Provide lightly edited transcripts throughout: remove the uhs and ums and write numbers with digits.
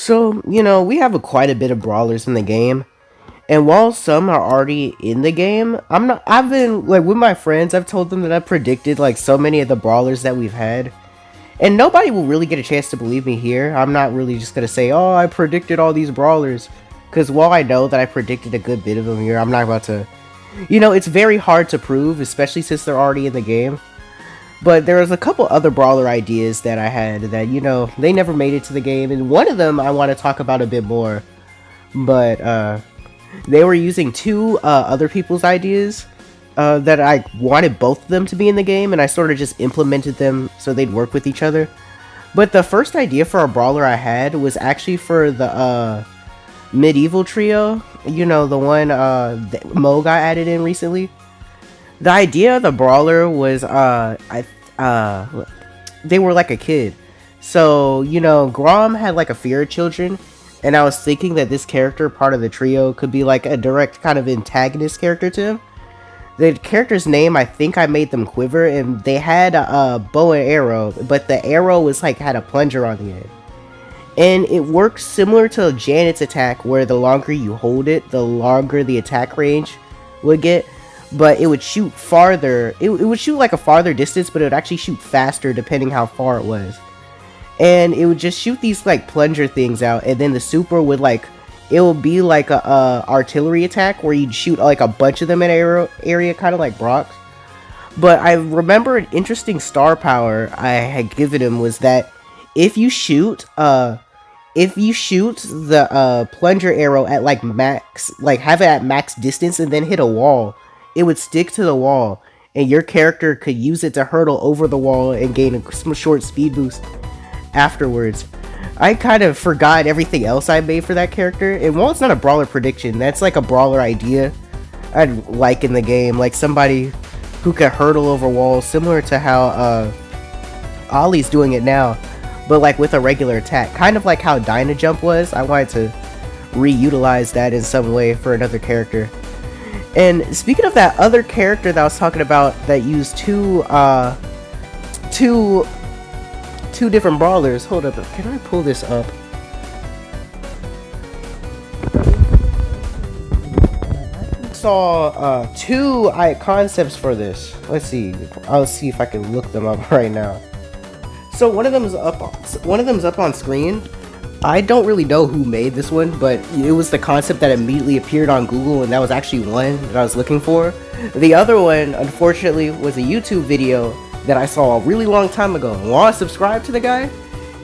So, we have quite a bit of brawlers in the game. And while some are already in the game, I've been, like, with my friends, I've told them that I've predicted, like, so many of the brawlers that we've had. And nobody will really get a chance to believe me here. I'm not really just gonna say, oh, I predicted all these brawlers. Because while I know that I predicted a good bit of them here, I'm not about to... it's very hard to prove, especially since they're already in the game. But there was a couple other brawler ideas that I had that, they never made it to the game. And one of them I want to talk about a bit more. But, they were using two other people's ideas that I wanted both of them to be in the game. And I sort of just implemented them so they'd work with each other. But the first idea for a brawler I had was actually for the medieval trio. The one that Mo got added in recently. The idea of the brawler was, they were like a kid. So, Grom had like a fear of children. And I was thinking that this character, part of the trio, could be like a direct kind of antagonist character to him. The character's name, I think I made them Quiver. And they had a bow and arrow. But the arrow was like, had a plunger on the end. And it works similar to Janet's attack, where the longer you hold it, the longer the attack range would get. But it would shoot farther. It would shoot like a farther distance, but it would actually shoot faster depending how far it was. And it would just shoot these like plunger things out, and then the super would like, it would be like a artillery attack where you'd shoot like a bunch of them in an area, kind of like Brock's. But I remember an interesting star power I had given him was that if you shoot the plunger arrow at like max, like have it at max distance and then hit a wall, it would stick to the wall, and your character could use it to hurtle over the wall and gain a short speed boost afterwards. I kind of forgot everything else I made for that character, and while it's not a brawler prediction, that's like a brawler idea I'd like in the game, like somebody who could hurtle over walls, similar to how Ollie's doing it now, but like with a regular attack, kind of like how Dyna Jump was. I wanted to reutilize that in some way for another character. And speaking of that other character that I was talking about that used two different brawlers, hold up, can I pull this up? I saw two concepts for this. Let's see. I'll see if I can look them up right now. So one of them is up on screen. I don't really know who made this one, but it was the concept that immediately appeared on Google, and that was actually one that I was looking for. The other one, unfortunately, was a YouTube video that I saw a really long time ago. And while I subscribed to the guy,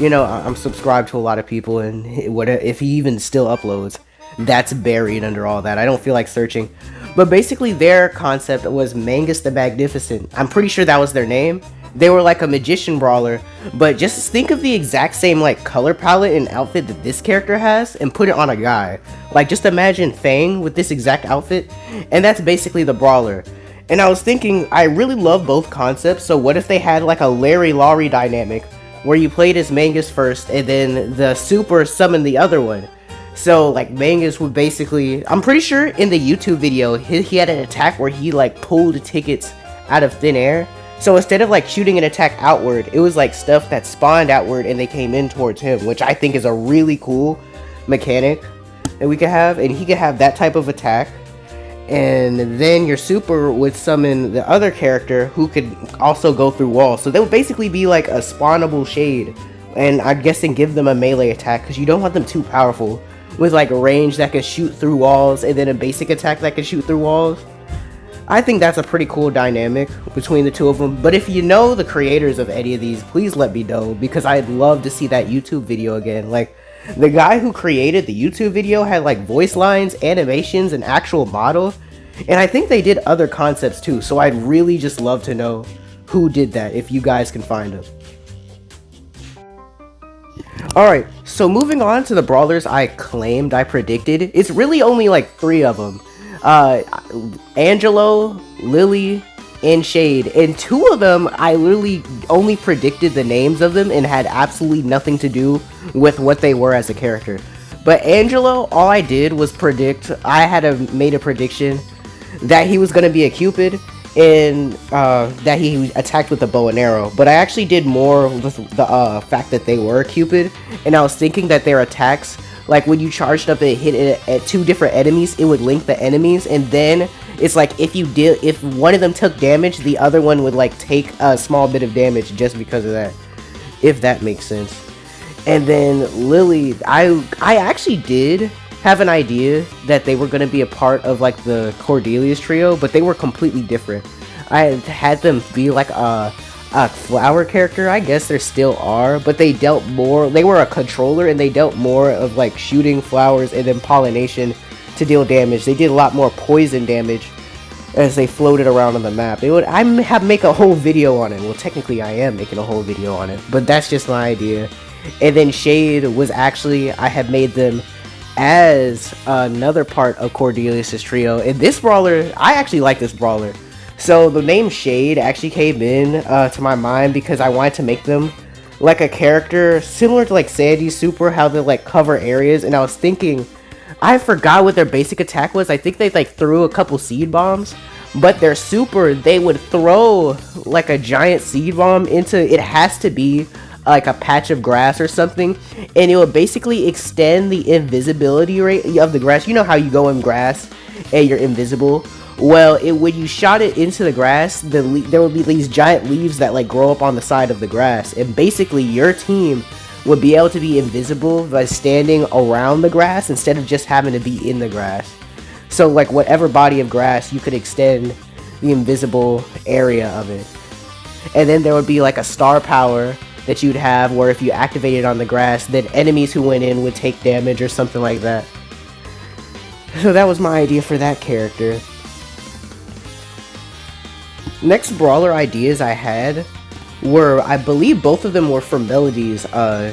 I'm subscribed to a lot of people, and if he even still uploads, that's buried under all that. I don't feel like searching. But basically their concept was Mangus the Magnificent. I'm pretty sure that was their name. They were like a magician brawler, but just think of the exact same like color palette and outfit that this character has and put it on a guy. Like just imagine Fang with this exact outfit, and that's basically the brawler. And I was thinking, I really love both concepts, so what if they had like a Larry Laurie dynamic where you played as Mangus first and then the super summoned the other one. So like Mangus would basically, I'm pretty sure in the YouTube video he had an attack where he like pulled tickets out of thin air. So instead of like shooting an attack outward, it was like stuff that spawned outward and they came in towards him, which I think is a really cool mechanic that we could have. And he could have that type of attack. And then your super would summon the other character who could also go through walls. So they would basically be like a spawnable shade. And I'm guessing give them a melee attack, because you don't want them too powerful. With like a range that can shoot through walls and then a basic attack that can shoot through walls. I think that's a pretty cool dynamic between the two of them. But if you know the creators of any of these, please let me know, because I'd love to see that YouTube video again. Like, the guy who created the YouTube video had like voice lines, animations, and actual model. And I think they did other concepts too, so I'd really just love to know who did that, if you guys can find them. Alright, so moving on to the brawlers I claimed I predicted. It's really only like 3 of them. Angelo, Lily, and Shade, and 2 of them I literally only predicted the names of them and had absolutely nothing to do with what they were as a character. But Angelo, all I did was predict, made a prediction that he was going to be a Cupid, and that he attacked with a bow and arrow. But I actually did more with the fact that they were Cupid, and I was thinking that their attacks, like when you charged up and hit it at 2 different enemies, it would link the enemies, and then it's like if one of them took damage, the other one would like take a small bit of damage just because of that, if that makes sense. And then Lily, I actually did have an idea that they were going to be a part of like the Cordelia's trio, but they were completely different. I had them be like a flower character. I guess there still are, but they dealt more, they were a controller, and they dealt more of like shooting flowers and then pollination to deal damage. They did a lot more poison damage as they floated around on the map. I make a whole video on it. Well, technically I am making a whole video on it, but that's just my idea. And then Shade was actually, I had made them as another part of Cordelia's trio. And this brawler, I actually like this brawler. So the name Shade actually came in to my mind because I wanted to make them like a character similar to like Sandy's super, how they like cover areas. And I was thinking, I forgot what their basic attack was. I think they like threw a couple seed bombs, but their super, they would throw like a giant seed bomb into, it has to be like a patch of grass or something, and it would basically extend the invisibility rate of the grass. You know how you go in grass and you're invisible? Well, when you shot it into the grass, there would be these giant leaves that like grow up on the side of the grass, and basically your team would be able to be invisible by standing around the grass instead of just having to be in the grass. So like whatever body of grass, you could extend the invisible area of it. And then there would be like a star power that you'd have where if you activated on the grass, then enemies who went in would take damage or something like that. So that was my idea for that character. Next brawler ideas I had were, I believe both of them were from Melody's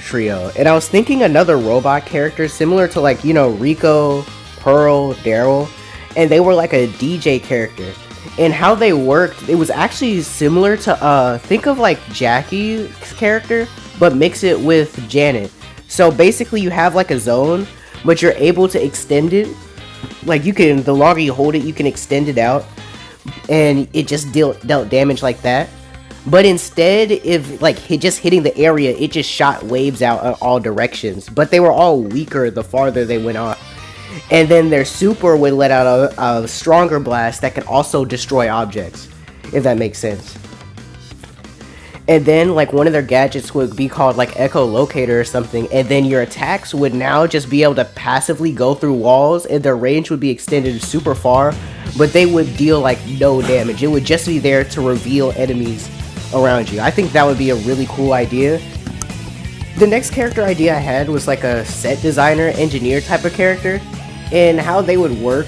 trio, and I was thinking another robot character similar to like, you know, Rico, Pearl, Daryl, and they were like a DJ character. And how they worked, it was actually similar to think of like Jackie's character, but mix it with Janet. So basically you have like a zone, but you're able to extend it. Like you can, the longer you hold it, you can extend it out, and it just dealt damage like that. But instead, if like just hitting the area, it just shot waves out in all directions. But they were all weaker the farther they went off. And then their super would let out a stronger blast that could also destroy objects, if that makes sense. And then like one of their gadgets would be called like echolocator or something, and then your attacks would now just be able to passively go through walls, and their range would be extended super far, but they would deal like no damage. It would just be there to reveal enemies around you. I think that would be a really cool idea. The next character idea I had was like a set designer, engineer type of character. And how they would work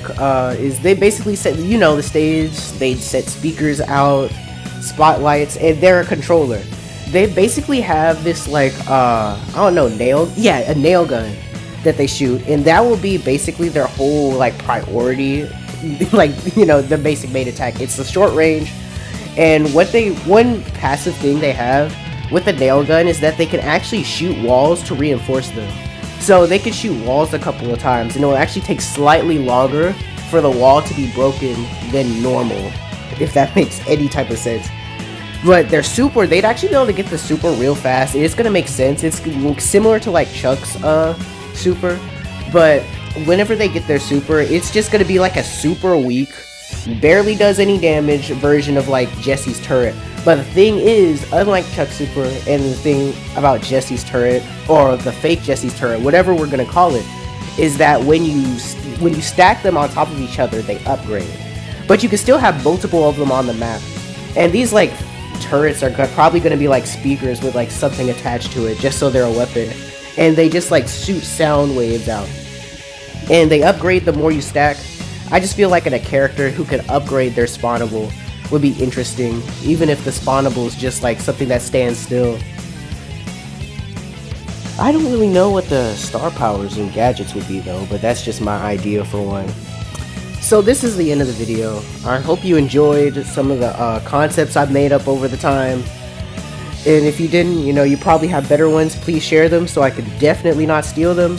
is they basically set, you know, the stage, they'd set speakers out, spotlights, and they're a controller. They basically have this like, I don't know, a nail gun that they shoot, and that will be basically their whole like priority, like, you know, the basic main attack. It's the short range, and one passive thing they have with the nail gun is that they can actually shoot walls to reinforce them. So they can shoot walls a couple of times, and it will actually take slightly longer for the wall to be broken than normal, if that makes any type of sense. But their super, they'd actually be able to get the super real fast. It's gonna make sense. It's similar to like Chuck's super, but whenever they get their super, it's just gonna be like a super weak, barely does any damage version of like Jesse's turret. But the thing is, unlike Chuck's super and the thing about Jesse's turret, or the fake Jesse's turret, whatever we're gonna call it, is that when you stack them on top of each other, they upgrade. But you can still have multiple of them on the map. And these like turrets are probably gonna be like speakers with like something attached to it, just so they're a weapon. And they just like shoot sound waves out. And they upgrade the more you stack. I just feel like in a character who can upgrade their spawnable would be interesting, even if the spawnable is just like something that stands still. I don't really know what the star powers and gadgets would be though, but that's just my idea for one. So this is the end of the video. I hope you enjoyed some of the concepts I've made up over the time. And if you didn't, you know, you probably have better ones, please share them so I can definitely not steal them.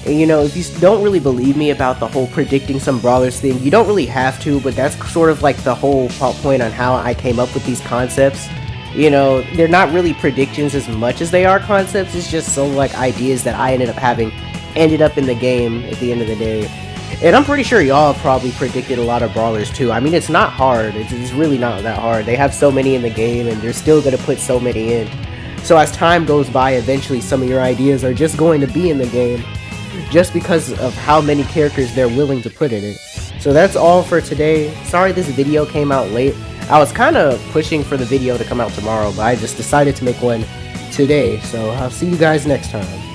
And you know, if you don't really believe me about the whole predicting some brawlers thing, you don't really have to, but that's sort of like the whole point on how I came up with these concepts. You know, they're not really predictions as much as they are concepts. It's just so like ideas that I ended up in the game at the end of the day. And I'm pretty sure y'all have probably predicted a lot of brawlers too. I mean, it's not hard. It's really not that hard. They have so many in the game, and they're still going to put so many in. So as time goes by, eventually some of your ideas are just going to be in the game, just because of how many characters they're willing to put in it. So that's all for today. Sorry this video came out late. I was kind of pushing for the video to come out tomorrow, but I just decided to make one today. So I'll see you guys next time.